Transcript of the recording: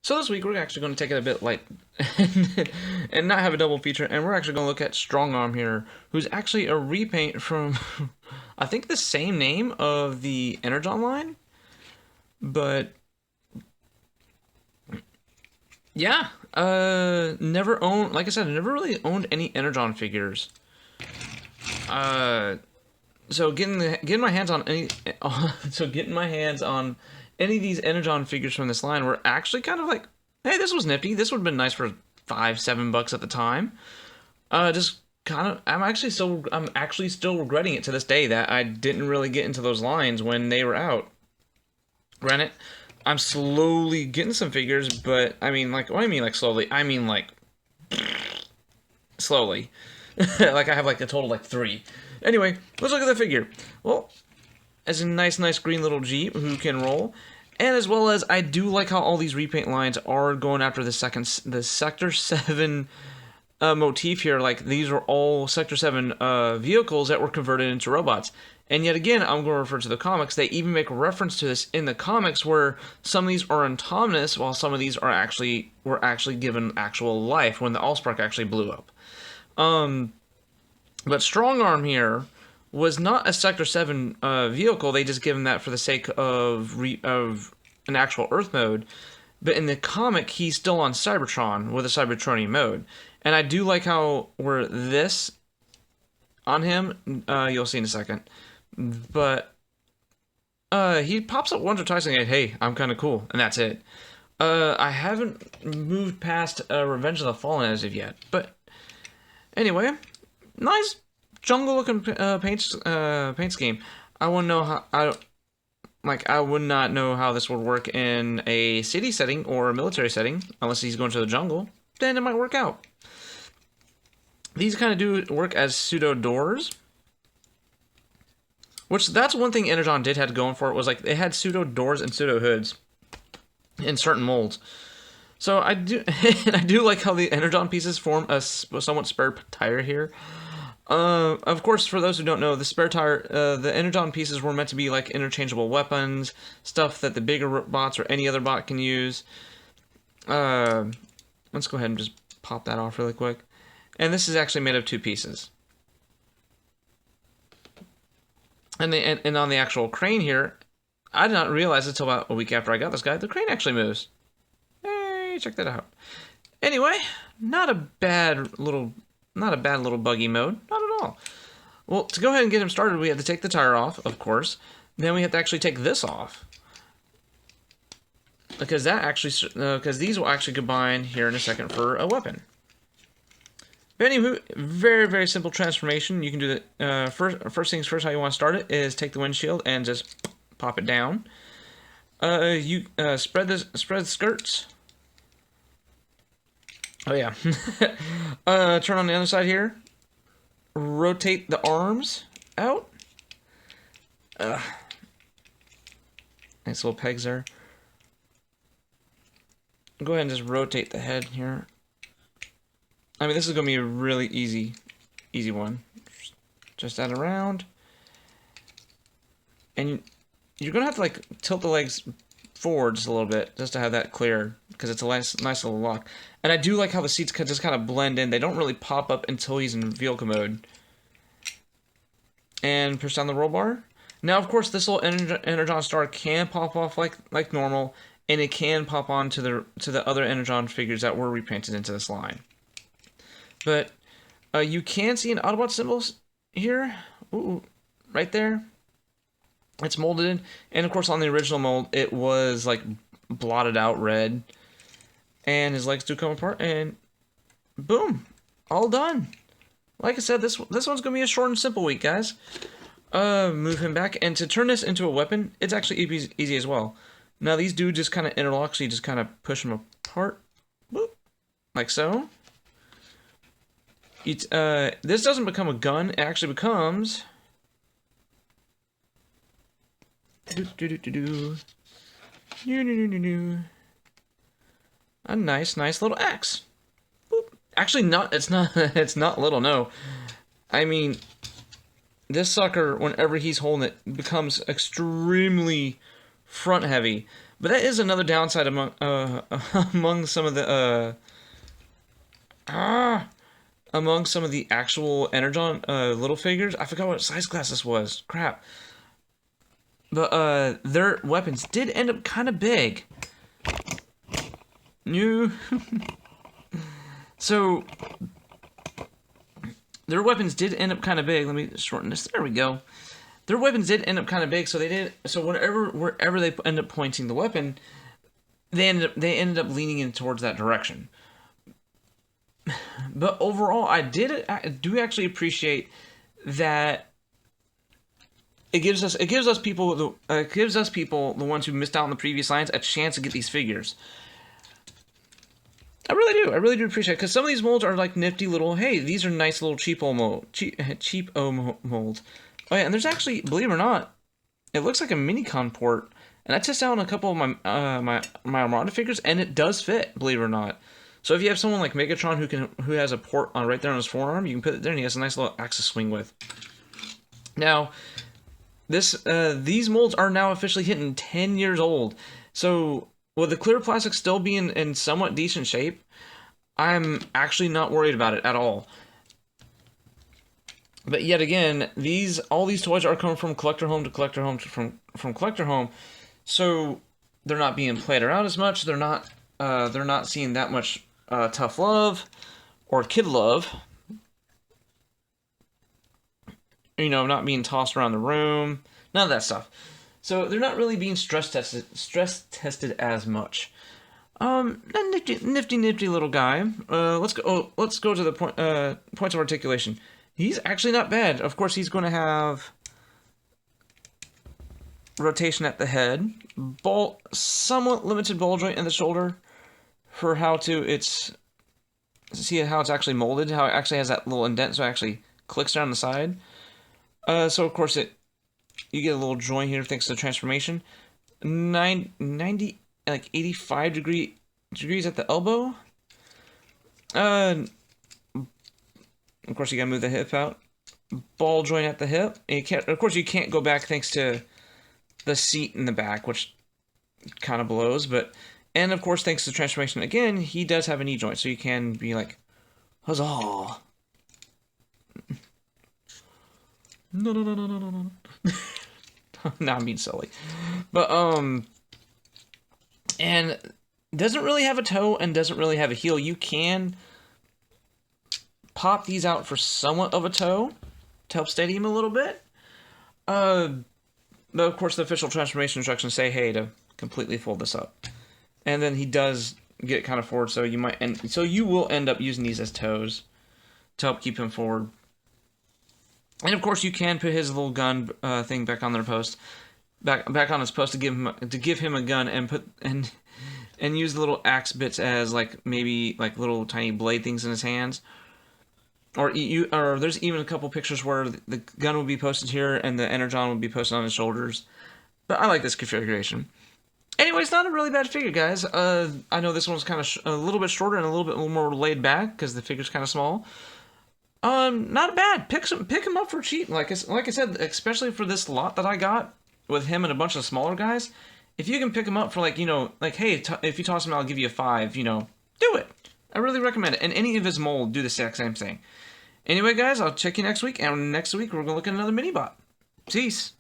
So this week we're actually going to take it a bit light and not have a double feature, and we're actually going to look at Strongarm here, who's actually a repaint from, I think the same name of the Energon line, but yeah, never owned, like I said, I never really owned any Energon figures. Uh, so getting my hands on any, so getting my hands on any of these Energon figures from this line were actually kind of like, hey, this was nifty. This would have been nice for $5-7 at the time. Just kind of, I'm actually still regretting it to this day that I didn't really get into those lines when they were out. Granted, I'm slowly getting some figures, but I mean, like, what do I mean, like slowly? I mean, like, slowly. Like, I have like a total of like 3. Anyway, let's look at the figure. Well, as a nice green little Jeep who can roll. And as well as, I do like how all these repaint lines are going after the Sector 7 motif here. Like, these are all Sector 7 vehicles that were converted into robots. And yet again, I'm going to refer to the comics. They even make a reference to this in the comics, where some of these are autonomous, while some of these were actually given actual life when the Allspark actually blew up. But Strongarm here was not a Sector 7 vehicle. They just give him that for the sake of an actual Earth mode. But in the comic, he's still on Cybertron with a Cybertronian mode. And I do like how we're this on him. You'll see in a second. But he pops up once or twice and goes, hey, I'm kind of cool. And that's it. I haven't moved past Revenge of the Fallen as of yet. But anyway, nice jungle-looking paint scheme. I wouldn't know how I would not know how this would work in a city setting or a military setting unless he's going to the jungle. Then it might work out. These kind of do work as pseudo doors, which that's one thing Energon did have going for it, was like they had pseudo doors and pseudo hoods in certain molds. So I do like how the Energon pieces form a somewhat spare tire here. Of course, for those who don't know, the spare tire, the Energon pieces were meant to be like interchangeable weapons, stuff that the bigger bots or any other bot can use. Let's go ahead and just pop that off really quick. And this is actually made of 2 pieces. And on the actual crane here, I did not realize until about a week after I got this guy, the crane actually moves. Hey, check that out. Anyway, not a bad little buggy mode, not at all. Well, to go ahead and get him started, we have to take the tire off, of course. Then we have to actually take this off, because these will actually combine here in a second for a weapon. But anywho, very simple transformation. You can do the first things first. How you want to start it is take the windshield and just pop it down. You spread the skirts. Oh yeah. Turn on the other side here. Rotate the arms out. Nice little pegs there. Go ahead and just rotate the head here. I mean, this is going to be a really easy one. Just that around. And you're going to have to like tilt the legs forward just a little bit just to have that clear, because it's a nice little lock. And I do like how the seats just kind of blend in. They don't really pop up until he's in vehicle mode. And push down the roll bar. Now, of course, this little Energon star can pop off like normal, and it can pop on to the other Energon figures that were repainted into this line. But you can see an Autobot symbol here. Ooh, right there. It's molded in. And of course, on the original mold, it was like blotted out red. And his legs do come apart. And boom. All done. Like I said, this one's going to be a short and simple week, guys. Move him back. And to turn this into a weapon, it's actually easy as well. Now, these do just kind of interlock, so you just kind of push them apart. Boop. Like so. This doesn't become a gun. It actually becomes a nice little axe. Boop. Actually, not. It's not. It's not little. No, I mean, this sucker, whenever he's holding it, becomes extremely front heavy. But that is another downside among among some of the among some of the actual Energon little figures. I forgot what size class this was. Crap. But their weapons did end up kind of big. New. So their weapons did end up kind of big. Let me shorten this. There we go. Their weapons did end up kind of big, so they did. So wherever they end up pointing the weapon, they ended up leaning in towards that direction. But overall, I do actually appreciate that. It gives us people, the ones who missed out on the previous lines, a chance to get these figures. I really do appreciate it, because some of these molds are like nifty little, hey, these are nice little cheapo molds. Oh yeah, and there's actually, believe it or not, it looks like a Minicon port, and I tested out on a couple of my my Armada figures, and it does fit, believe it or not. So if you have someone like Megatron who has a port on right there on his forearm, you can put it there, and he has a nice little axis swing with. Now, these molds are now officially hitting 10 years old, so with the clear plastic still being in somewhat decent shape, I'm actually not worried about it at all. But yet again, all these toys are coming from collector home to collector home from collector home, so they're not being played around as much. They're not seeing that much tough love or kid love. You know, not being tossed around the room, none of that stuff. So they're not really being stress tested as much. A nifty little guy. Let's go to the points of articulation. He's actually not bad. Of course, he's going to have rotation at the head, somewhat limited ball joint in the shoulder for see how it's actually molded. How it actually has that little indent, so it actually clicks down the side. So of course you get a little joint here thanks to the transformation. 90, like 85 degrees at the elbow. Of course, you gotta move the hip out. Ball joint at the hip. And you can't go back thanks to the seat in the back, which kind of blows. And of course, thanks to the transformation again, he does have a knee joint, so you can be like, huzzah! No. Now I'm being silly. But, and doesn't really have a toe and doesn't really have a heel. You can pop these out for somewhat of a toe to help steady him a little bit. But of course, the official transformation instructions say, hey, to completely fold this up. And then he does get kind of forward, so you will end up using these as toes to help keep him forward. And of course, you can put his little gun thing back on their post, back on his post to give him a gun and use the little axe bits as maybe little tiny blade things in his hands. Or there's even a couple pictures where the gun will be posted here and the Energon will be posted on his shoulders. But I like this configuration. Anyway, it's not a really bad figure, guys. I know this one's kind of a little bit shorter and a little bit more laid back because the figure's kind of small. Not bad. Pick him up for cheap. Like I said, especially for this lot that I got with him and a bunch of smaller guys. If you can pick him up for hey, if you toss him, I'll give you a 5. Do it. I really recommend it. And any of his mold do the exact same thing. Anyway, guys, I'll check you next week. And next week we're gonna look at another mini bot. Peace.